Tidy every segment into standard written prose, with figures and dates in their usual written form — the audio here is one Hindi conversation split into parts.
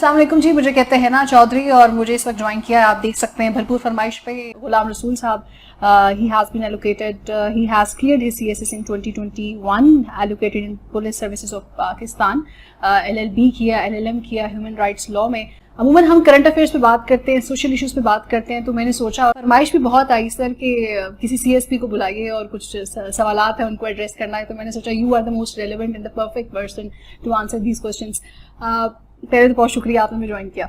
अस्सलाम वालेकुम जी, मुझे कहते हैं ना चौधरी और मुझे इस वक्त ज्वाइन किया है, आप देख सकते हैं भरपूर फरमाइश पे Ghulam Rasool sahab. He has been allocated, he has cleared his CSS in 2021, allocated in police services of Pakistan, LLB किया, एलएलएम किया ह्यूमन राइट्स लॉ में। अमूमन हम करंट अफेयर्स पे बात करते हैं, सोशल इश्यूज पे बात करते हैं, तो मैंने सोचा फरमाइश भी बहुत आई सर कि किसी सीएसपी को बुलाइए और कुछ सवालात हैं उनको एड्रेस करना है, तो मैंने सोचा you are the most relevant and the perfect person to answer these questions. पहले तो बहुत शुक्रिया आपने मुझे ज्वाइन किया।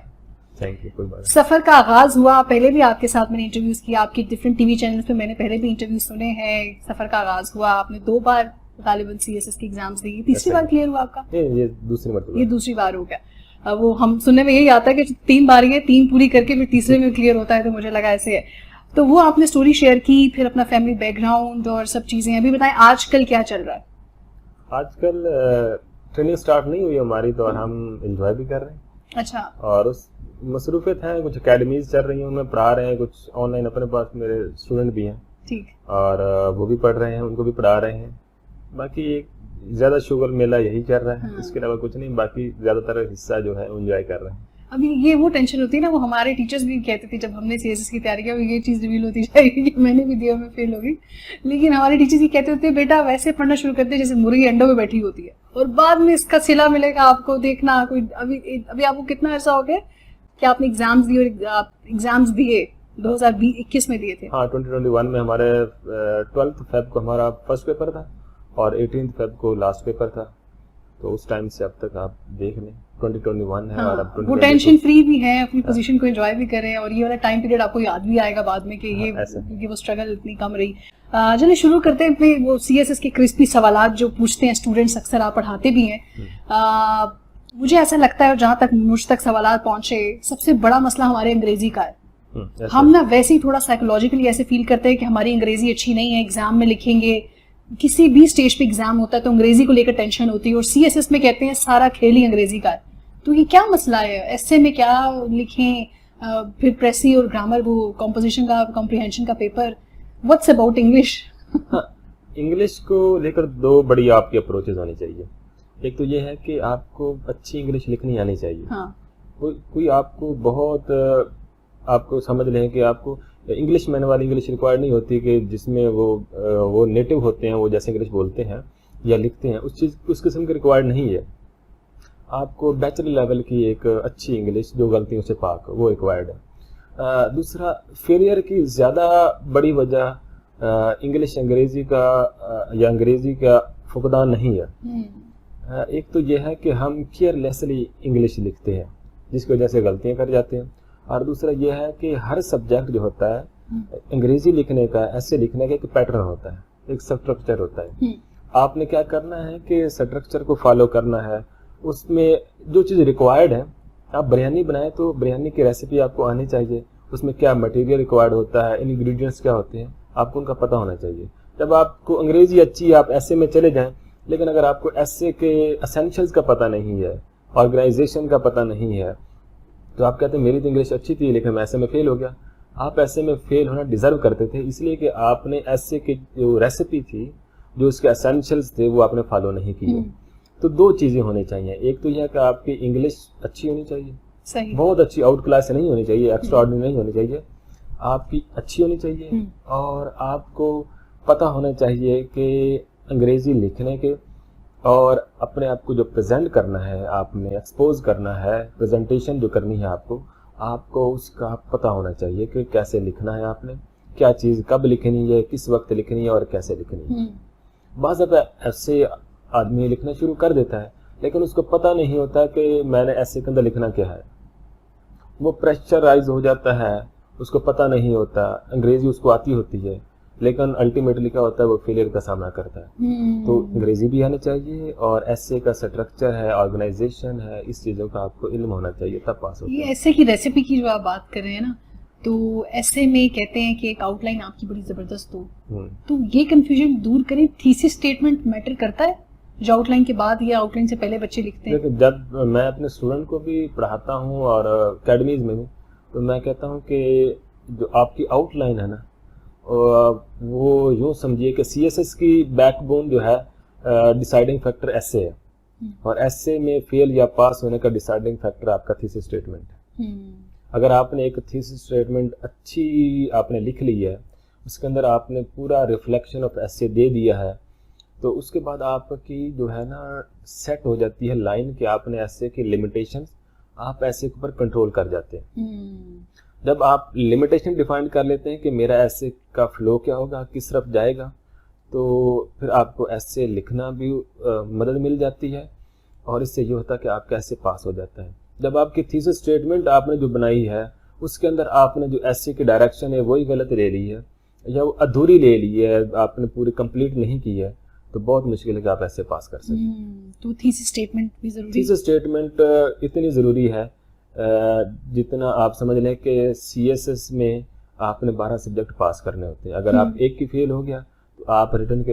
Thank you. कोई बात नहीं। सफर का आगाज हुआ, पहले भी आपके साथ मैंने इंटरव्यूज किया, आपके डिफरेंट टीवी चैनल्स पे मैंने पहले भी इंटरव्यूज सुने हैं। सफर का आगाज हुआ, आपने 2 बार गालिबन सीएसएस की एग्जाम्स दी, तीसरी बार क्लियर हुआ आपका? ये दूसरी मरतबा, ये दूसरी बार हो गया। वो हम सुनने में यही आता है कि 3 बार है, 3 पूरी करके फिर तीसरे में क्लियर होता है, तो मुझे लगा ऐसे है। तो वो आपने स्टोरी शेयर की, फिर अपना फैमिली बैकग्राउंड और सब चीजें। अभी बताएं आजकल क्या चल रहा है? आजकल ट्रेनिंग स्टार्ट नहीं हुई हमारी, तो हम एंजॉय भी कर रहे हैं। अच्छा। और उस मसरूफियत हैं, कुछ एकेडमीज चल रही हैं, उनमें पढ़ा रहे हैं, कुछ ऑनलाइन अपने पास मेरे स्टूडेंट भी हैं। ठीक। और वो भी पढ़ रहे हैं, उनको भी पढ़ा रहे हैं। बाकी एक ज्यादा शुगर मेला यही चल रहा है, इसके अलावा कुछ नहीं। बाकी ज्यादातर हिस्सा जो है एंजॉय कर रहे हैं। अभी ये वो टेंशन होती है ना, वो हमारे टीचर्स भी कहते थे जब हमने सीएसएस की तैयारी की, ये चीज रिवील होती जाएगी कि मैंने भी दिया, मैं फेल हो गई। लेकिन हमारे टीचर्स ये कहते होते बेटा वैसे पढ़ना शुरू करते जैसे मुर्गी अंडों में बैठी होती है, और बाद में इसका सिला मिलेगा आपको। देखना कोई अभी आपको कितना अर्सा हो गया कि आपने एग्जाम्स दिए, और एग्जाम्स दिए 2021 में दिए थे? हाँ, 2021 में हमारे 12 फेब को हमारा फर्स्ट पेपर था और 18 फेब को लास्ट पेपर था। तो उस टाइम से अब तक आप देख लें 2021 है। और अब वो टेंशन फ्री भी है, अपनी पोजीशन को एंजॉय भी करें, और ये वाला टाइम पीरियड आपको याद भी आएगा बाद में कि ये क्योंकि वो स्ट्रगल इतनी कम रही। चलिए शुरू करते हैं अपने वो सीएसएस के क्रिस्पी सवालात जो पूछते हैं स्टूडेंट्स, अक्सर आप पढ़ाते भी हैं। मुझे ऐसा लगता है, और जहाँ तक मुझ तक सवालात पहुंचे, सबसे बड़ा मसला हमारे अंग्रेजी का है। हम ना वैसे ही थोड़ा साइकोलॉजिकली ऐसे फील करते हैं कि हमारी अंग्रेजी अच्छी नहीं है, एग्जाम में लिखेंगे, किसी भी स्टेज पे एग्जाम होता है तो अंग्रेजी को लेकर टेंशन होती है, और सीएसएस में कहते हैं सारा खेल ही अंग्रेजी का है। तो ये क्या मसला है? एस्से में क्या लिखें, फिर प्रेसी और ग्रामर, वो कॉम्पोजिशन का, कॉम्प्रिहेंशन का paper, what's about English? English को लेकर 2 बड़ी आपकी अप्रोचेज होनी चाहिए। एक तो ये है कि आपको अच्छी इंग्लिश लिखनी आनी चाहिए। हाँ। कोई आपको बहुत आपको समझ लें कि आपको इंग्लिश मैन वाली इंग्लिश रिक्वायर्ड नहीं होती कि जिसमें वो नेटिव होते हैं, वो जैसे इंग्लिश बोलते हैं या लिखते हैं, उस किस्म की रिक्वायर्ड नहीं है। आपको बैचलर लेवल की एक अच्छी इंग्लिश जो गलतियों से पाक, वो रिक्वायर्ड है। दूसरा, फेलियर की ज़्यादा बड़ी वजह इंग्लिश अंग्रेजी का फुकदान नहीं है। एक तो यह है कि हम केयरलेसली इंग्लिश लिखते हैं, जिसकी वजह से गलतियां कर जाते हैं। और दूसरा यह है कि हर सब्जेक्ट जो होता है, अंग्रेजी लिखने का, ऐसे लिखने का एक पैटर्न होता है, एक स्ट्रक्चर होता है। आपने क्या करना है कि स्ट्रक्चर को फॉलो करना है। उसमें जो चीज़ रिक्वायर्ड है, आप बिरयानी बनाए तो बिरयानी की रेसिपी आपको आनी चाहिए, उसमें क्या मटेरियल रिक्वायर्ड होता है, इंग्रेडिएंट्स क्या होते हैं, आपको उनका पता होना चाहिए। जब आपको अंग्रेजी अच्छी, आप ऐसे में चले जाएं, लेकिन अगर आपको ऐसे के एसेंशियल्स का पता नहीं है, ऑर्गेनाइजेशन का पता नहीं है, तो आप कहते हैं मेरी तो इंग्लिश अच्छी थी लेकिन मैं ऐसे में फेल हो गया। आप ऐसे में फेल होना डिजर्व करते थे, इसलिए कि आपने ऐसे की जो रेसिपी थी, जो उसके एसेंशियल्स थे, वो आपने फॉलो नहीं किए। तो 2 चीज़ें होनी चाहिए। एक तो यह कि आपकी इंग्लिश अच्छी होनी चाहिए, सही, बहुत अच्छी, आउट क्लास से नहीं होनी चाहिए, एक्स्ट्रा ऑर्डिनरी नहीं होनी चाहिए, आपकी अच्छी होनी चाहिए। और आपको पता होना चाहिए कि अंग्रेजी लिखने के और अपने आप को जो प्रेजेंट करना है, आपने एक्सपोज करना है, प्रेजेंटेशन जो करनी है आपको उसका पता होना चाहिए कि कैसे लिखना है, आपने क्या चीज़ कब लिखनी है, किस वक्त लिखनी है और कैसे लिखनी है। बाज़ ऐसे आदमी लिखना शुरू कर देता है, लेकिन उसको पता नहीं होता कि मैंने ऐसे के अंदर लिखना क्या है। वो प्रेशराइज हो जाता है, उसको पता नहीं होता, अंग्रेजी उसको आती होती है, लेकिन अल्टीमेटली क्या होता है, वो फेलियर का सामना करता है। तो अंग्रेजी भी आनी चाहिए, और ऐसे का स्ट्रक्चर है, ऑर्गेनाइजेशन है, इस चीज़ों का आपको इल्म होना चाहिए, तब पास होता है। ये ऐसे की रेसिपी की जो आप बात कर रहे हैं ना, तो ऐसे में कहते हैं कि एक आउटलाइन आपकी बड़ी जबरदस्त हो, तो ये कंफ्यूजन दूर करें, थीसिस स्टेटमेंट मैटर करता है जो आउटलाइन के बाद या आउटलाइन से पहले बच्चे लिखते हैं? देखिए, जब मैं अपने स्टूडेंट को भी पढ़ाता हूँ और अकेडमीज में भी, तो मैं कहता हूँ कि जो आपकी आउटलाइन है ना, वो यूँ समझिए कि सीएसएस की बैकबोन जो है, डिसाइडिंग फैक्टर ऐसे है। और ऐसे में फेल या पास होने का डिसाइडिंग फैक्टर आपका थीसिस स्टेटमेंट है। अगर आपने एक थीसिस स्टेटमेंट अच्छी आपने लिख ली है, उसके अंदर आपने पूरा रिफ्लेक्शन ऑफ एसे दे दिया है, तो उसके बाद आपकी जो है ना सेट हो जाती है लाइन कि आपने एसे की लिमिटेशंस आप एसे के ऊपर कंट्रोल कर जाते हैं। जब आप लिमिटेशन डिफाइन कर लेते हैं कि मेरा एसे का फ्लो क्या होगा, किस तरफ जाएगा, तो फिर आपको एसे लिखना भी मदद मिल जाती है और इससे ये होता है कि आपका एसे पास हो जाता है। जब आपकी थीसिस स्टेटमेंट आपने जो बनाई है उसके अंदर आपने जो एसे की डायरेक्शन है वही गलत ले ली है या वो अधूरी ले ली है, आपने पूरी कंप्लीट नहीं की है, तो बहुत मुश्किल है कि आप ऐसे पास कर सकें। तो थीसिस स्टेटमेंट भी जरूरी है। थीसिस स्टेटमेंट इतनी ज़रूरी है जितना आप समझ लें कि सीएसएस में आपने 12 सब्जेक्ट पास करने होते हैं। अगर आप एक की फेल हो गया तो आप रिटर्न के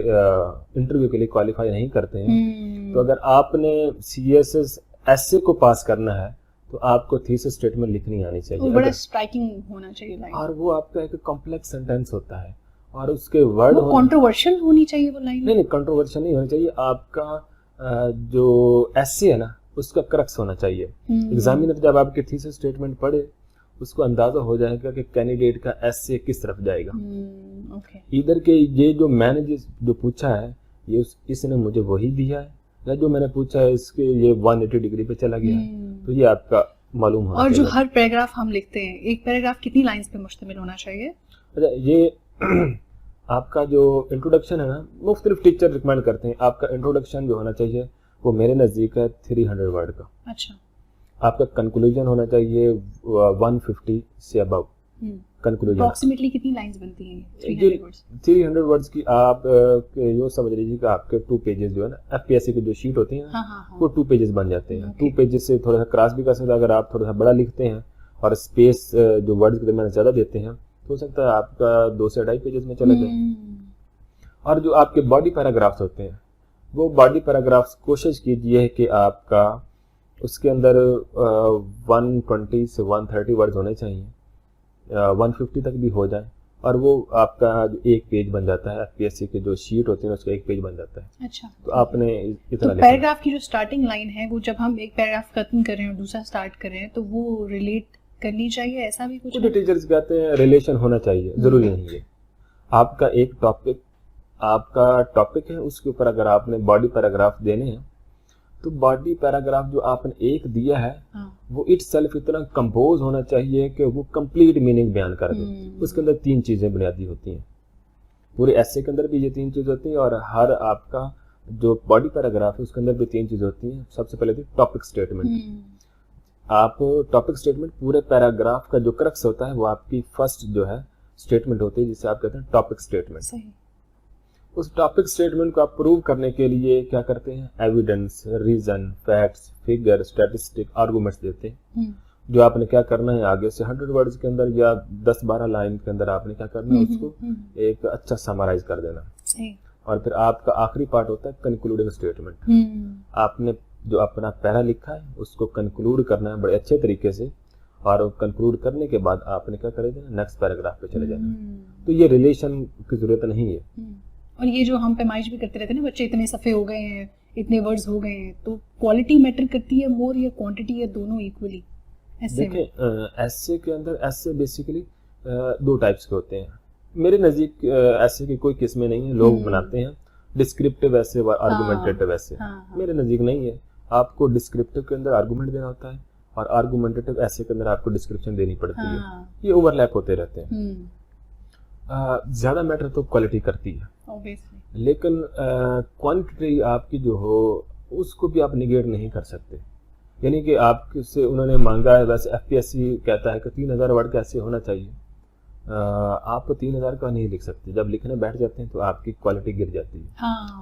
इंटरव्यू के लिए क्वालिफाई नहीं करते हैं। तो अगर आपने सीएसएस ऐसे को पास करना है तो आपको थीसिस स्टेटमेंट लिखनी आनी चाहिए। बड़ा स्ट्राइकिंग होना चाहिए लाइन, और वो आपका एक कॉम्प्लेक्स सेंटेंस होता है और उसके वर्ड कंट्रोवर्शियल होनी चाहिए वो लाइन। नहीं, कंट्रोवर्शियल नहीं होनी चाहिए। आपका जो एसे है ना उसका क्रक्स होना चाहिए। एग्जामिनर जब आपकी थीसिस स्टेटमेंट पढ़े उसको अंदाजा हो जाएगा कि कैंडिडेट का एसे किस तरफ जाएगा। इधर के ये जो मैंने जो पूछा है ये इसने मुझे वही दिया है या जो मैंने पूछा है इसके ये 180 डिग्री पे चला गया है, तो ये आपका मालूम होना और चाहिए। जो हर पैराग्राफ हम लिखते हैं, एक पैराग्राफ कितनी लाइंस पे मुश्तमिल होना चाहिए? अच्छा, ये आपका जो इंट्रोडक्शन है ना, मुख्तलिफ टीचर रिकमेंड करते हैं आपका इंट्रोडक्शन जो होना चाहिए वो मेरे नज़दीक है 300 वर्ड का। अच्छा। आपका कंक्लूजन होना चाहिए 150 से अबव कंक्लूजन। अप्रॉक्सीमेटली कितनी लाइंस बनती हैं? 300 वर्ड्स की आप यो समझ लीजिए कि आपके 2 पेजेस जो है ना एफपीएससी की जो शीट होती है ना, वो 2 पेजेस बन जाते हैं। 2 पेजेस से थोड़ा सा क्रॉस भी कर सकते हैं। अगर आप थोड़ा सा बड़ा लिखते हैं और स्पेस जो वर्ड्स के दरमियान ज़्यादा देते हैं तो हो सकता है आपका 2 से 2.5 पेजेस में चले जाए। और जो आपके बॉडी पैराग्राफ्स होते हैं वो बॉडी पैराग्राफ्स कोशिश कीजिए कि आपका उसके अंदर 120 से 130 वर्ड्स होने चाहिए, 150 तक भी हो जाए और वो आपका एक पेज बन जाता है। एफपीएससी के जो शीट होती है उसका एक पेज बन जाता है। अच्छा। तो आपने इतना तो पैराग्राफ की जो स्टार्टिंग लाइन है वो जब हम एक पैराग्राफ खत्म कर रहे हैं और दूसरा स्टार्ट कर रहे हैं तो वो रिलेट करनी चाहिए, ऐसा भी कुछ? टीचर्स कहते हैं रिलेशन होना चाहिए, जरूरी नहीं है। आपका एक टॉपिक है उसके ऊपर अगर आपने बॉडी पैराग्राफ देने हैं तो बॉडी पैराग्राफ जो आपने एक दिया है वो इटसेल्फ इतना कंपोज होना चाहिए कि वो कंप्लीट मीनिंग बयान कर दे। उसके अंदर 3 चीजें बुनियादी होती हैं, पूरे एसे के अंदर भी ये 3 चीजें होती हैं और हर आपका जो बॉडी पैराग्राफ है उसके अंदर भी 3 चीजें होती हैं। सबसे पहले थी टॉपिक स्टेटमेंट। आप टॉपिक स्टेटमेंट पूरे पैराग्राफ का जो क्रक्स होता है वो आपकी फर्स्ट जो है स्टेटमेंट होती है जिसे आप कहते हैं टॉपिक स्टेटमेंट। उस टॉपिक स्टेटमेंट को आप प्रूव करने के लिए क्या करते हैं, evidence, reason, facts, figure, statistic, arguments देते हैं। जो आपने क्या करना है आगे से 100 वर्ड्स के अंदर या 10-12 लाइन के अंदर आपने क्या करना है उसको एक अच्छा समराइज कर देना। और फिर आपका आखिरी पार्ट होता है कंक्लूडिंग स्टेटमेंट। आपने जो अपना पैरा लिखा है उसको कंक्लूड करना है बड़े अच्छे तरीके से और कंक्लूड करने के बाद आपने क्या कर देना, नेक्स्ट पैराग्राफ पे चले जाना। तो ये रिलेशन की जरूरत नहीं है। और ये जो हम पैमाइश भी करते रहते हैं ना, बच्चे इतने सफ़े हो गए हैं, इतने वर्ड्स हो गए हैं, तो क्वालिटी मैटर करती है मोर या क्वांटिटी, या दोनों इक्वली? देखिए ऐसे के अंदर ऐसे बेसिकली 2 टाइप्स के होते हैं। मेरे नज़दीक ऐसे की कोई किस्में नहीं है, लोग बनाते हैं डिस्क्रिप्टिव ऐसे व आर्गुमेंटेटिव ऐसे। मेरे नज़दीक नहीं है। आपको डिस्क्रिप्टिव के अंदर आर्गुमेंट देना होता है और आर्गुमेंटेटिव ऐसे के अंदर आपको डिस्क्रिप्शन देनी पड़ती है। ये ओवरलैप होते रहते हैं। ज़्यादा मैटर तो क्वालिटी करती है, लेकिन क्वांटिटी आपकी जो हो उसको भी आप निगेट नहीं कर सकते। यानी कि आपसे उन्होंने मांगा है, वैसे एफपीएससी कहता है कि 3000 वर्ड कैसे होना चाहिए, आप 3000 का नहीं लिख सकते। जब लिखने बैठ जाते हैं तो आपकी क्वालिटी गिर जाती है।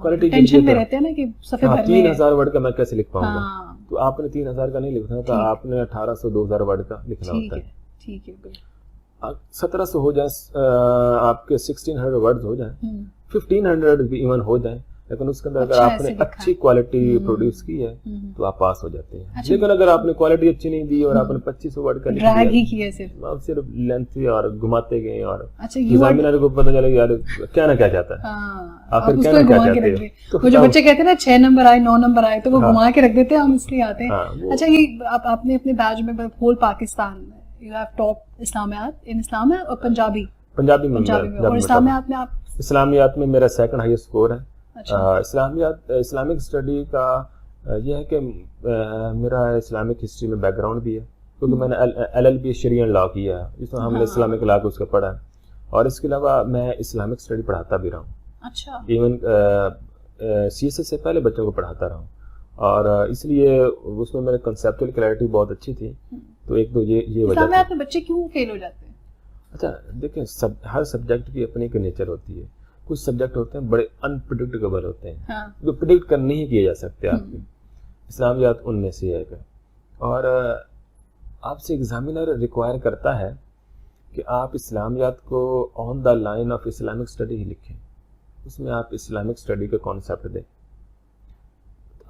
क्वालिटी टेंशन में रहते हैं ना कि सफ़े भरने 3000 वर्ड का मैं कैसे लिख पाऊंगा। तो आपने 3000 का नहीं लिखना था, आपने 1800-2000 वर्ड का लिखना होता है। ठीक है, 1700 हो जाए, आपके 1600 वर्ड्स हो जाए, 1500 भी इवन हो जाए, लेकिन उसके अंदर अगर अच्छा, आपने ऐसे लिखा अच्छी है। क्वालिटी प्रोड्यूस की है तो आप पास हो जाते हैं। लेकिन अगर आपने क्वालिटी अच्छी नहीं दी और आपने 2500 वर्ड का लिख ड्रैग ही दिया, किया सिर्फ। आप सिर्फ लेंथ और घुमाते गए और अच्छा, यू आर एग्जामिनर को पता चला यार क्या ना क्या चाहता है, हाँ, आखिर आप क्या उसको ना क्या घुमा के चाहते रख हो। दे। तो वो जो बच्चे कहते हैं ना 6 नंबर आए 9 नंबर आए तो वो हाँ। घुमा के रख देते हैं, हम इसलिए आते हैं। हाँ, वो- अच्छा, ये आपने अपने बैच में whole Pakistan you have top Islamiyat in Islam है और पंजाबी पंजाबी में और इस्लामियात में आप इस्लामियात में मेरा सेकंड हाईएस्ट स्कोर है। अच्छा इस्लामिक स्टडी का यह है कि मेरा इस्लामिक हिस्ट्री में बैकग्राउंड भी है, क्योंकि मैंने LLB शरीयन लॉ किया है, जिसमें हमने इस्लामिक लॉ को उसका पढ़ा है। और इसके अलावा मैं इस्लामिक स्टडी पढ़ाता भी रहा हूँ, अच्छा इवन CSS से पहले बच्चों को पढ़ाता रहा हूँ। और इसलिए उसमें मेरे कंसेप्चुअल क्लैरिटी बहुत अच्छी थी। तो एक तो ये वजह थी। इस्लामियात में बच्चे क्यों फेल हो जाते हैं? अच्छा देखिए, हर सब्जेक्ट की अपनी एक नेचर होती है। कुछ सब्जेक्ट होते हैं बड़े अनप्रिडिक्टेबल होते हैं, हाँ जो प्रिडिक्ट कर नहीं किए जा सकते आपके। इस्लामियात उनमें से एक है। और आपसे एग्जामिनर रिक्वायर करता है कि आप इस्लामियात को on the line of Islamic study ही लिखें, उसमें आप इस्लामिक स्टडी का कॉन्सेप्ट दें।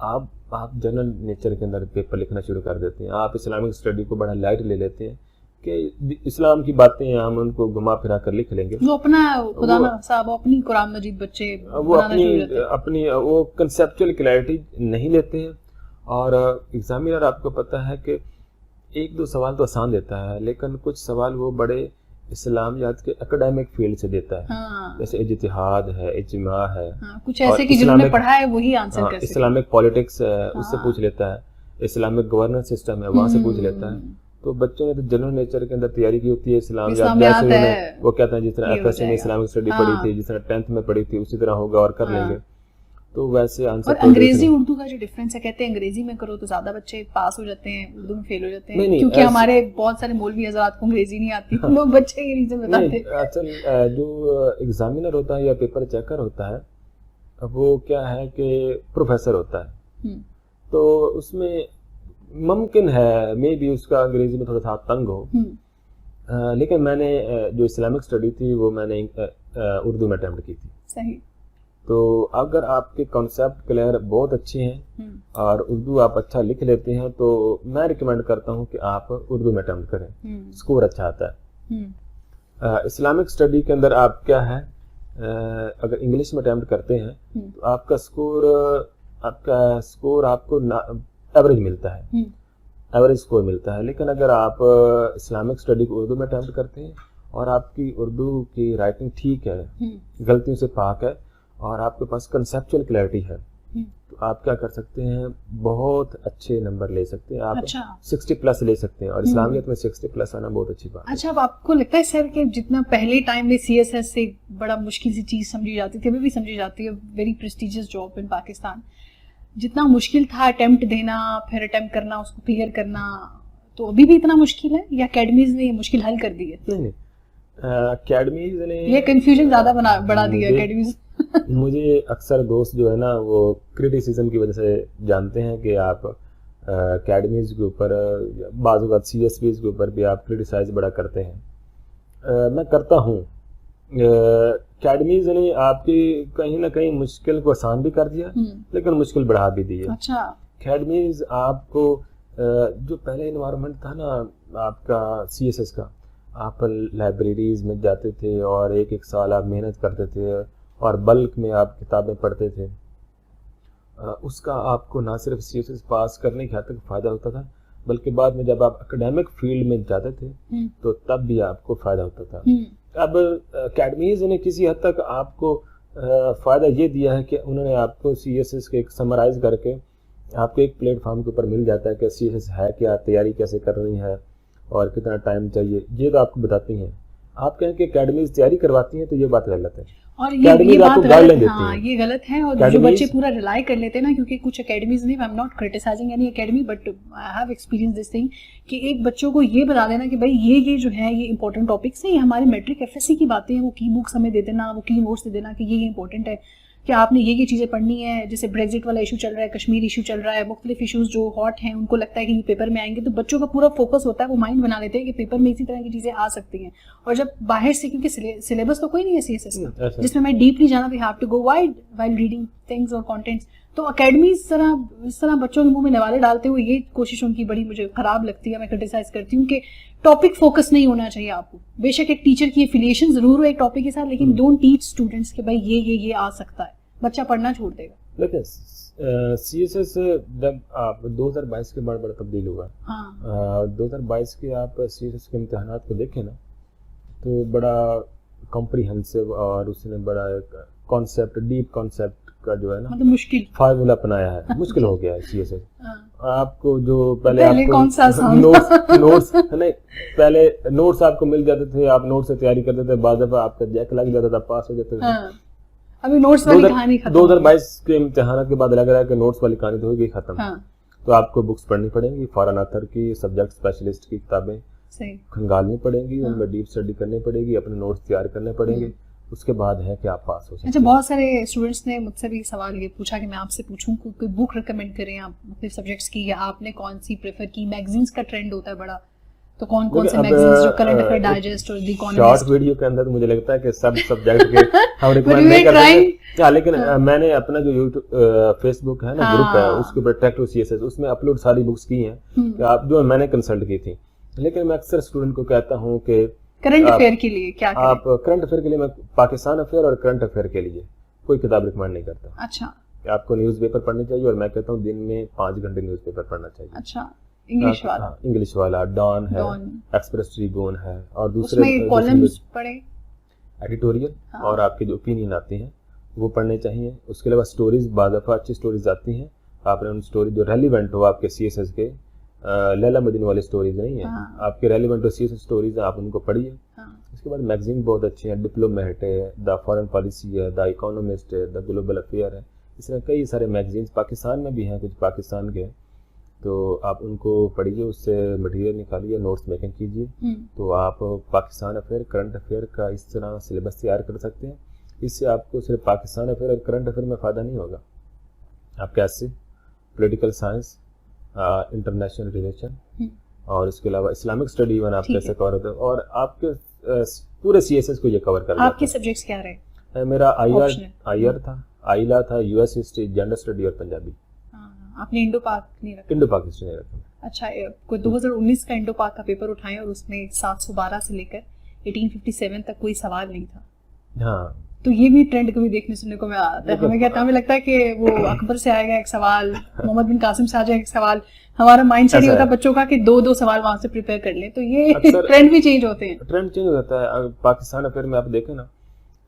आप जनरल नेचर के अंदर पेपर लिखना शुरू कर देते हैं, आप इस्लामिक स्टडी को बड़ा लाइट ले लेते हैं कि इस्लाम की बातें हम उनको घुमा फिरा कर लिख लेंगे। वो अपना खुदा ना साहब वो अपनी कुरान मजीद बच्चे वो बनाना शुरू हो जाते हैं। अपनी वो कंसेप्चुअल क्लैरिटी नहीं लेते हैं। और एग्जामिनर आपको पता है कि एक दो सवाल तो आसान देता है, लेकिन कुछ सवाल वो बड़े इस्लामियात के एकेडमिक फील्ड से देता है। हाँ, जैसे इज्तिहाद है, इज्मा है, हाँ, कुछ ऐसे कि जिन्होंने पढ़ा है वही आंसर कर सके। इस्लामिक पॉलिटिक्स है उससे पूछ लेता है, इस्लामिक गवर्नेंस सिस्टम है वहां से पूछ लेता है। तो बच्चों ने तो जनरल नेचर के अंदर तैयारी की होती है इस्लामियात, जैसे उन्होंने वो कहते हैं जिस तरह FSC में इस्लामिक स्टडी पढ़ी थी, जिस तरह 10th में पढ़ी थी उसी तरह होगा और कर लेंगे। तो वैसे आंसर और अंग्रेजी उर्दू का जो डिफरेंस है, कहते हैं अंग्रेजी में करो तो ज्यादा बच्चे पास हो जाते हैं, उर्दू में फेल हो जाते हैं। नहीं, क्योंकि हमारे बहुत सारे मौलवी हजरात को अंग्रेजी नहीं आती, लोग बच्चे ये रीजन बताते हैं। असल जो एग्जामिनर होता है या पेपर चेकर होता है, वो क्या है कि प्रोफेसर होता है। तो उसमें मुमकिन है मे भी उसका अंग्रेजी में थोड़ा सा तंग हो, लेकिन मैंने जो इस्लामिक स्टडी थी वो मैंने उर्दू में अटेम्प्ट की थी। सही। तो अगर आपके कॉन्सेप्ट क्लियर बहुत अच्छे हैं और उर्दू आप अच्छा लिख लेते हैं तो मैं रिकमेंड करता हूं कि आप उर्दू में अटेम्प्ट करें, स्कोर अच्छा आता है। इस्लामिक स्टडी के अंदर आप क्या है, अगर इंग्लिश में अटेम्प्ट करते हैं तो आपका स्कोर आपको एवरेज मिलता है, एवरेज स्कोर मिलता है। लेकिन अगर आप इस्लामिक स्टडी को उर्दू में अटेम्प्ट करते हैं और आपकी उर्दू की राइटिंग ठीक है, गलतियों से पाक है और आपके पास कंसेप्चुअल क्लैरिटी है, तो आप क्या कर सकते हैं, बहुत अच्छे नंबर ले सकते हैं। आप अच्छा। 60+ ले सकते हैं और इस्लामियत में 60+ आना बहुत अच्छी बात है। अच्छा, अब आपको लगता है सर कि जितना पहले टाइम में CSS से बड़ा मुश्किल सी चीज समझी जाती थी, अभी भी समझी जाती है, very prestigious job in Pakistan, जितना मुश्किल था अटेम्प्ट देना, फिर अटेम्प्ट करना, उसको क्लियर करना, तो अभी भी इतना मुश्किल है या अकेडमीज ने मुश्किल हल कर दी है? नहीं, अकेडमीज ने ये कंफ्यूजन ज्यादा बढ़ा दिया अकेडमीज। मुझे अक्सर दोस्त जो है ना वो क्रिटिसिज्म की वजह से जानते हैं कि आप अकेडमीज के ऊपर, बाज़ वक़्त CSVs के ऊपर भी आप क्रिटिसाइज बड़ा करते हैं। मैं करता हूँ। अकेडमीज ने आपकी कहीं ना कहीं मुश्किल को आसान भी कर दिया, लेकिन मुश्किल बढ़ा भी दी है। अच्छा। अकेडमीज आपको जो पहले इन्वायरमेंट था ना आपका CSS का, आप लाइब्रेरीज में जाते थे और एक साल आप मेहनत करते थे और बल्क में आप किताबें पढ़ते थे, उसका आपको ना सिर्फ CSS पास करने के हद तक फ़ायदा होता था, बल्कि बाद में जब आप एकेडमिक फील्ड में जाते थे तो तब भी आपको फ़ायदा होता था। अब अकेडमीज ने किसी हद तक आपको फ़ायदा ये दिया है कि उन्होंने आपको CSS के एक समराइज़ करके आपको एक प्लेटफॉर्म के ऊपर मिल जाता है कि CSS है क्या, तैयारी कैसे करनी है और कितना टाइम चाहिए, ये तो आपको बताती हैं। आप कहें कि अकेडमीज तैयारी करवाती हैं तो ये बात गलत है। और ये बात गलत है, हाँ, ये गलत है। और जो बच्चे पूरा रिलाई कर लेते हैं ना, क्योंकि कुछ अकेडमीज नहीं, I am not criticising any academy, but I have experience this thing कि एक बच्चों को ये बता देना कि भाई ये जो है ये इंपॉर्टेंट टॉपिक्स हैं, ये हमारे मैट्रिक FSC की बातें हैं, वो की बुक्स हमें दे देना, वो की नोट्स दे देना कि ये इंपॉर्टेंट है, कि आपने ये चीज़ें पढ़नी है, जैसे ब्रेग्जिट वाला इशू चल रहा है, कश्मीर इशू चल रहा है, मुख्तलिफ इशूज़ जो हॉट हैं उनको लगता है कि ये पेपर में आएंगे, तो बच्चों का पूरा फोकस होता है, वो माइंड बना लेते हैं कि पेपर में इसी तरह की चीज़ें आ सकती हैं। और जब बाहर से, क्योंकि सिलेबस तो कोई नहीं है CSS का जिसमें मैं डीपली जाना, we have to go wide while reading things और कॉन्टेंट्स, तो अकेडमी इस तरह बच्चों के मुंह में निवाले डालते हुए, ये कोशिश उनकी बड़ी मुझे खराब लगती है। मैं क्रिटिसाइज करती हूँ कि टॉपिक फोकस नहीं होना चाहिए आपको। बेशक एक टीचर की एफिलिएशन जरूर हो एक टॉपिक के साथ, लेकिन डोंट टीच स्टूडेंट्स कि भाई ये आ सकता है, बच्चा पढ़ना छोड़ देगा। लेकिन CSS जब आप 2022 के बाद बड़ा तब्दील हुआ। हाँ। 2022 के आप CSS के इम्तिहानात को देखें ना, तो बड़ा कॉम्प्रिहेंसिव और उसने बड़ा एक कॉन्सेप्ट, डीप कॉन्सेप्ट का जो है ना, मतलब मुश्किल फार्मूला अपनाया है। मुश्किल हो गया है CSS। आपको जो पहले आपको कौन सा नोट्स नहीं, पहले नोट्स आपको मिल जाते थे, आप नोट से तैयारी करते थे, बाद दफा आपका जैक लग जाता था, पास हो जाते थे। अभी नोट्स वाली कहानी खत्म। 2022 के इम्तिहान के बाद लग रहा है कि नोट्स वाली कहानी तो हो गई खत्म। तो आपको बुक्स पढ़नी पड़ेंगी, फॉरेन ऑथर की, सब्जेक्ट स्पेशलिस्ट की किताबें खंगालनी पड़ेंगी, उनमें डीप स्टडी करनी पड़ेगी, अपने नोट्स तैयार करने पड़ेंगे, उसके बाद है कि आप पास हो सकते हैं। अच्छा, बहुत सारे स्टूडेंट्स ने मुझसे भी सवाल ये पूछा कि मैं आपसे पूछूं कोई बुक रिकमेंड करें आप मुख्तलिफ सब्जेक्ट्स की, या आपने कौन सी प्रेफर की। मैगजीन्स का ट्रेंड होता है बड़ा, तो कौन कौन से मैगजीन्स जो करंट अफेयर डाइजेस्ट और द इकोनॉमिस्ट। शॉर्ट वीडियो के अंदर तो मुझे लगता है कि सब सब्जेक्ट के हम रिकमेंड नहीं कर सकते। हां, लेकिन मैंने अपना जो YouTube फेसबुक है ना, ग्रुप है, उसके ऊपर ट्रैक टू CSS, उसमें अपलोड सारी बुक्स की हैं कि आप जो मैंने कंसल्ट की थी। लेकिन मैं अक्सर स्टूडेंट को कहता हूं कि करंट अफेयर के लिए क्या करें? आप करंट अफेयर के लिए, मैं पाकिस्तान अफेयर और करंट अफेयर के लिए कोई किताब रिकमेंड नहीं करता। अच्छा। कि आपको न्यूज़पेपर पढ़नी चाहिए, और मैं कहता हूँ दिन में 5 घंटे न्यूज़पेपर पढ़ना चाहिए। अच्छा, इंग्लिश वाला? इंग्लिश वाला डॉन है, एक्सप्रेस ट्रिब्यून है, और दूसरे उसमें कॉलम्स पढ़े, एडिटोरियल, और आपके जो ओपिनियन आते हैं वो पढ़ने चाहिए। उसके अलावा स्टोरीज, बाद दफा अच्छी स्टोरीज आती हैं, आपने उन स्टोरी जो रेलिवेंट हो आपके CSS के, लैला मजनू वाली स्टोरीज नहीं है, आपके रेलिवेंट हो CSS स्टोरीज, आप उनको पढ़िए। उसके बाद मैगजीन बहुत अच्छी है, डिप्लोमेट है, द फॉरेन पॉलिसी है, द इकोनॉमिस्ट है, द ग्लोबल अफेयर है, इस तरह कई सारे मैगजीन पाकिस्तान में भी हैं, कुछ पाकिस्तान के, तो आप उनको पढ़िए, उससे मटेरियल निकालिए, नोट्स मेकिंग कीजिए, तो आप पाकिस्तान अफेयर, करंट अफेयर का इस तरह सिलेबस तैयार कर सकते हैं। इससे आपको सिर्फ पाकिस्तान अफेयर और करंट अफेयर में फ़ायदा नहीं होगा, आप कैसे पॉलिटिकल साइंस, इंटरनेशनल रिलेशन, और इसके अलावा इस्लामिक स्टडी इवन आप कैसे कवर होते हैं, और आपके पूरे CSS को ये कवर कर लेते हैं। आपके सब्जेक्ट्स क्या रहे? मेरा IR था, आइला था, US हिस्ट्री, जेंडर स्टडी और पंजाबी। आपने इंडो पाक नहीं रखा? इंडो पाक हिस्ट्री नहीं रखा। अच्छा, कोई 2019 का इंडो पाक का पेपर उठाएं और उसमें 712 से लेकर 1857 तक कोई सवाल नहीं था। हाँ, तो ये भी ट्रेंड कभी देखने सुनने को मिला आता है। हमें लगता है कि वो अकबर से आएगा एक सवाल, मोहम्मद बिन कासिम से आ जाएगा एक सवाल, हमारा माइंड सेट ये होता है बच्चों का कि दो सवाल वहां से प्रिपेयर कर लें। तो ये ट्रेंड भी चेंज होते हैं, ट्रेंड चेंज हो जाता है। पाकिस्तान अफेयर में आप देखें ना,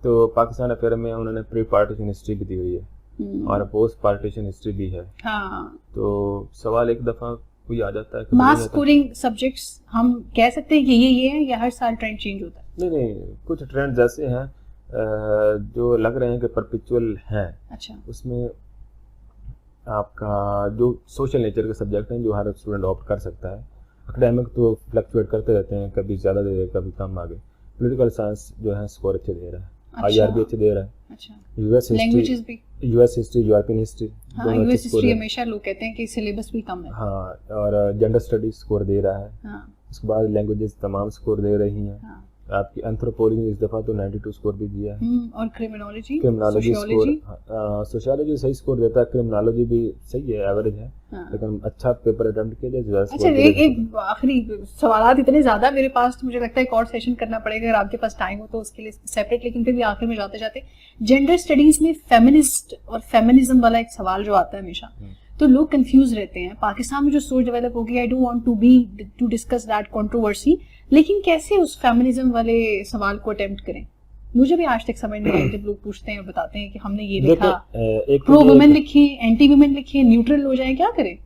तो पाकिस्तान अफेयर में उन्होंने प्री पार्टीशन हिस्ट्री भी दी हुई है और पोस्ट पार्टीशन हिस्ट्री भी है। हाँ, तो सवाल एक दफा कोई आ जाता है। मास स्कोरिंग सब्जेक्ट्स हम कह सकते हैं कि ये है, या हर साल ट्रेंड चेंज होता है? नहीं, कुछ ट्रेंड ऐसे हैं जो लग रहे हैं कि परपेचुअल हैं। अच्छा। उसमें आपका जो सोशल नेचर के सब्जेक्ट हैं जो हर स्टूडेंट ऑप्ट कर सकता है। एकेडमिक तो फ्लक्चुएट करते रहते हैं, कभी ज़्यादा दे रहे हैं, कभी कम आगे। पॉलिटिकल साइंस जो है स्कोर अच्छे दे रहा है। अच्छा। IR भी अच्छे दे रहा है। अच्छा। US history, European history, US history हमेशा लोग कहते हैं कि सिलेबस भी कम है। हाँ, और जेंडर स्टडी स्कोर दे रहा है। हाँ। उसके बाद लैंग्वेजेस तमाम स्कोर दे रही हैं। हाँ। आपकी एंथ्रोपोलॉजी इस दफा तो 92 स्कोर भी दिया है। और क्रिमिनोलॉजी स्कोर, सोशियोलॉजी सही स्कोर देता है, क्रिमिनोलॉजी भी सही है, एवरेज है। हाँ। लेकिन अच्छा पेपर अटेम्प्ट किया जाए। अच्छा, एक आखिरी सवाल इतने ज्यादा मेरे पास, तो मुझे लगता है एक और सेशन करना पड़ेगा अगर आपके पास टाइम हो तो उसके लिए सेपरेट। लेकिन फिर भी आखिर में जाते जाते जेंडर स्टडीज में फेमिनिस्ट और फेमिनिज्म वाला एक सवाल जो आता है हमेशा, तो लोग कंफ्यूज रहते हैं। पाकिस्तान में जो सोच डेवलप होगी, I don't want to discuss that controversy, लेकिन कैसे उस फेमिनिज्म वाले सवाल को अटेम्प्ट करें, मुझे भी आज तक समझ नहीं आया। जब लोग पूछते हैं और बताते हैं कि हमने ये लिखा, प्रो वुमेन लिखी, एंटी वुमेन लिखी, न्यूट्रल हो जाए, क्या करें?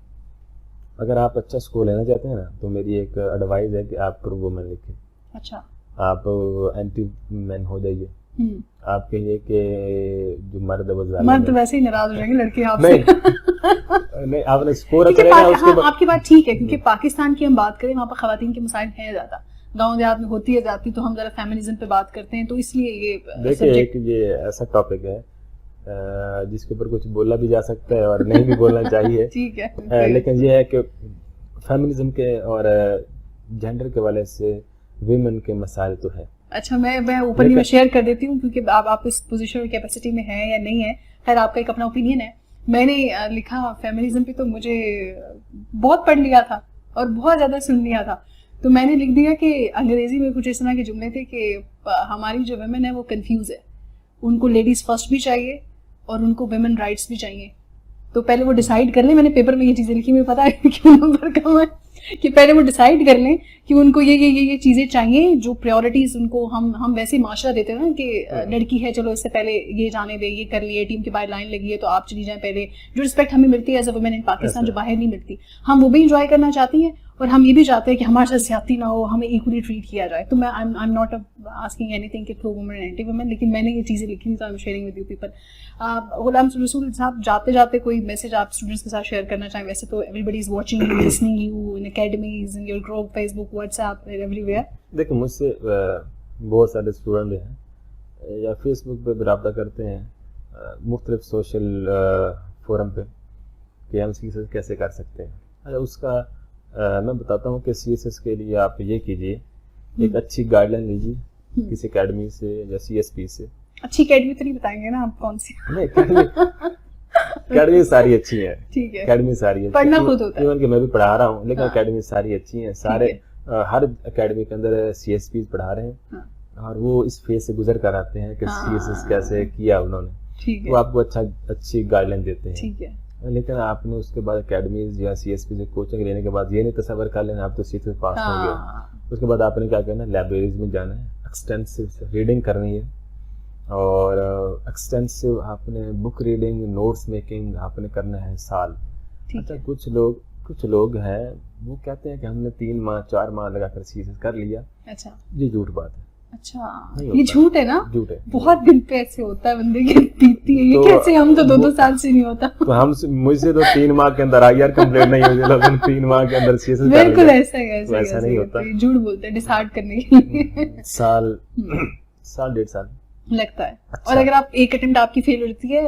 अगर आप अच्छा स्कोर लेना चाहते हैं ना, तो मेरी एक एडवाइस है कि आप प्रो वुमेन लिखें। अच्छा। आप एंटी मैन हो जाइए। आप कहिए कि जो मर्द है वो जालिम है। मर्द वैसे ही नाराज हो जाएंगे लड़के आपसे। नहीं, आपने स्कोर अच्छा लेना है उसके बाद। आपकी बात ठीक है, क्योंकि पाकिस्तान की हम बात करें, वहाँ पर खवातीन के मसाइल हैं ज्यादा, गाँव देहात में होती है जाती, तो हम जरा फेमिनिज्म पे बात करते हैं, तो इसलिए ये देखिए एक ये ऐसा टॉपिक है जिसके ऊपर कुछ बोला भी जा सकता है और नहीं भी बोलना चाहिए। ठीक है। लेकिन ये है कि फेमिनिज्म के और जेंडर के वाले से विमेन के मसाइल तो है। अच्छा, मैं ओपनली में शेयर कर देती हूँ क्योंकि आप इस पोजीशन और कैपेसिटी में हैं या नहीं है, खैर आपका एक अपना ओपिनियन है। मैंने लिखा फेमिनिज्म पे तो मुझे बहुत पढ़ लिया था और बहुत ज़्यादा सुन लिया था, तो मैंने लिख दिया कि अंग्रेजी में कुछ इस तरह के जुमले थे कि हमारी जो वुमेन है वो कंफ्यूज है, उनको लेडीज़ फर्स्ट भी चाहिए और उनको वुमेन राइट्स भी चाहिए। तो पहले वो डिसाइड कर लें, मैंने पेपर में ये चीज़ें लिखी, मुझे पता है क्यों नंबर कम है, कि पहले वो डिसाइड कर लें कि उनको ये चीज़ें चाहिए, जो प्रायोरिटीज़ उनको हम वैसे माशरा देते हैं ना कि लड़की है चलो इससे पहले ये जाने दे, ये कर लिए, टीम के बाहर लाइन लगी है तो आप चली जाएं पहले। जो रिस्पेक्ट हमें मिलती है as a women in Pakistan जो बाहर नहीं मिलती, हम वो भी इंजॉय करना चाहती हैं और हम ये भी चाहते हैं कि हमारे साथ ज्यादती ना हो, हमें इक्वली ट्रीट किया जाए। तो मैं I am not asking anything कि प्रो वुमेन एंटी वुमेन, लेकिन मैंने ये चीज़ें लिखी थी, तो I am sharing with you people. Ghulam Rasool साहब, जाते जाते कोई मैसेज आप स्टूडेंट्स के साथ शेयर करना चाहें? वैसे तो everybody is watching you, listening you in academies, in your group, Facebook, WhatsApp, everywhere. देखो, मुझसे बहुत सारे स्टूडेंट हैं या फेसबुक पे रब्ता करते हैं मुख्तलिफ सोशल फोरम पे कि हम CSS कैसे कर सकते हैं। अच्छा, उसका मैं बताता हूँ कि CSS के लिए आप ये कीजिए, एक अच्छी गाइडलाइन लीजिए किसी एकेडमी से या CSP से। अच्छी एकेडमी तो नहीं बताएंगे ना आप कौन सी? नहीं, एकेडमी सारी अच्छी है, ठीक है, एकेडमी सारी पढ़ना खुद होता है। इवन कि मैं भी पढ़ा रहा हूँ, लेकिन हाँ। एकेडमी सारी अच्छी हैं, सारे हर एकेडमी के अंदर CSP पढ़ा रहे हैं। हाँ। और वो इस फेज से गुजर कर आते हैं कि हाँ। CSS कैसे किया उन्होंने, ठीक है, वो आपको अच्छी गाइडलाइन देते हैं। ठीक है। लेकिन आपने उसके बाद एकेडमीज या CSP से कोचिंग लेने के बाद ये नहीं तस्वर कर लेना आप तो CSS पास हो गए। हाँ, उसके बाद आपने क्या करना है, लाइब्रेरीज में जाना है, एक्सटेंसिव रीडिंग करनी है और एक्सटेंसिव आपने बुक रीडिंग, नोट्स मेकिंग आपने करना है साल। ठीक अच्छा, है। कुछ लोग हैं वो कहते हैं कि हमने 3 माह 4 माह लगाकर CSS कर लिया। अच्छा, ये झूठ बात है, अच्छा, नहीं ये होता। झूठ है ना? झूठ है। बहुत दिन पे ऐसे होता है, बंदे की बीतती है, ये तो कैसे? हम तो 2-2 साल से नहीं होता। तो हम मुझसे तो 3 माह के अंदर IR कंप्लीट नहीं हुई, लोगों 3 माह के अंदर CSS कर बिल्कुल लिया। ऐसा ही है, तो ऐसा नहीं होता। ये झूठ बोलते हैं डिसाइड करने के लिए। साल 1.5 साल लगता है। अच्छा। और अगर आप एक अटेम्प्ट आपकी फेल होती है,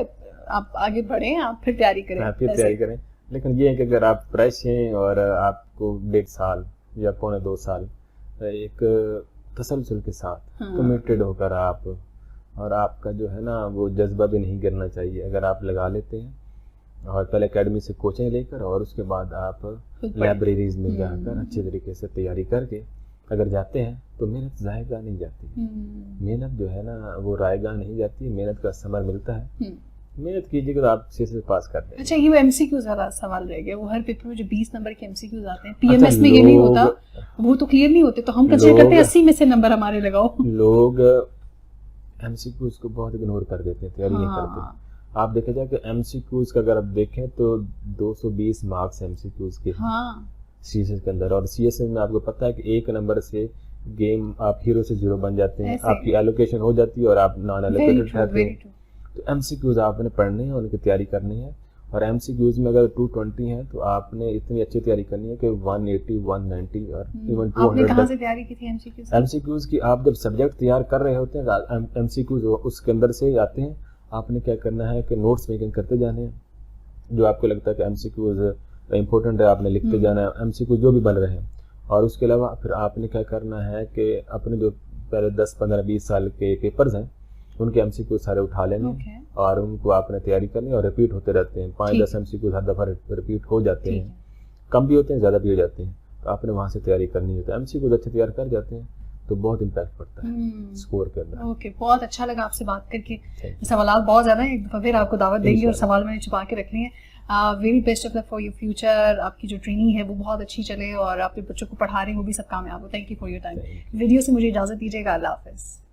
आप आगे बढ़े, आप फिर तैयारी करें। हाँ, फिर ऐसे। तैयारी करें। लेकिन ये है कि अगर आप फ्रेश हैं और आपको 1.5 साल या 1.25 साल एक तसलसल के साथ हाँ। कमिटेड होकर आप, और आपका जो है ना वो जज्बा भी नहीं गिरना चाहिए, अगर आप लगा लेते हैं और पहले एकेडमी से कोचिंग लेकर और उसके बाद आप लाइब्रेरीज में जाकर अच्छे तरीके से तैयारी करके अगर जाते हैं तो मेहनत जाएगा नहीं जाती। मेहनत जो है ना वो रायगा नहीं जाती, मेहनत का समर मिलता है। मेहनत कीजिएगा तो आप CSS पास कर देंगे। अच्छा, ये वो MCQ वाला सवाल रह गया, वो हर पेपर में जो 20 नंबर के MCQs आते हैं, PMS में ये नहीं होता, वो तो क्लियर नहीं होते, तो हम कंसीडर करते हैं 80 में से नंबर हमारे लगाओ। लोग MCQs को बहुत इग्नोर कर देते हैं, तैयारी नहीं करते। आप देखे जाए कि MCQs का अगर आप देखें तो 220 मार्क्स MCQs के CSS के अंदर, और CSS में आपको पता है कि 1 नंबर से गेम आप हीरो से 0 बन जाते हैं, आपकी एलोकेशन हो जाती है और आप नॉन एलोकेटेड रहते हैं। तो MCQs आपने पढ़ने हैं, उनकी तैयारी करनी है। और MCQs में अगर 220 है तो आपने इतनी अच्छी तैयारी करनी है कि 180, 190 और इवन 200 आपने कहाँ से तैयारी की थी MCQs? MCQs की आप जब सब्जेक्ट तैयार कर रहे होते हैं MCQs उसके अंदर से आते हैं। आपने क्या करना है कि नोट्स मेकिंग करते जाने हैं, जो आपको लगता है कि MCQs इंपॉर्टेंट है आपने लिखते जाना है, MCQs जो भी बन रहे हैं। और उसके अलावा फिर आपने क्या करना है कि अपने जो पहले 10, 15, 20 साल के पेपर्स हैं उनके MCQs सारे उठा लेने और उनको आपने तैयारी करनी और रिपीट होते रहते हैं। 5-10 MCQs हर दफ़ा रिपीट हो जाते हैं, कम भी होते हैं ज़्यादा भी हो जाते हैं, तो आपने वहाँ से तैयारी करनी है। तो MCQs अच्छे तैयार कर जाते हैं तो बहुत इम्पैक्ट पड़ता है स्कोर के अंदर। ओके, बहुत अच्छा लगा आपसे बात करके। सवाल बहुत ज़्यादा हैं, एक दफ़ा फिर आपको दावत देंगे और सवाल मैंने छुपा के रख लिए हैं। Very best of luck for your future. आपकी जो ट्रेनिंग है वो बहुत अच्छी चले और आप बच्चों को पढ़ा रहे हैं वो भी सब कामयाब हो। Thank you for your time. Video से मुझे इजाज़त दीजिएगा। अल्लाह हाफ़िज़।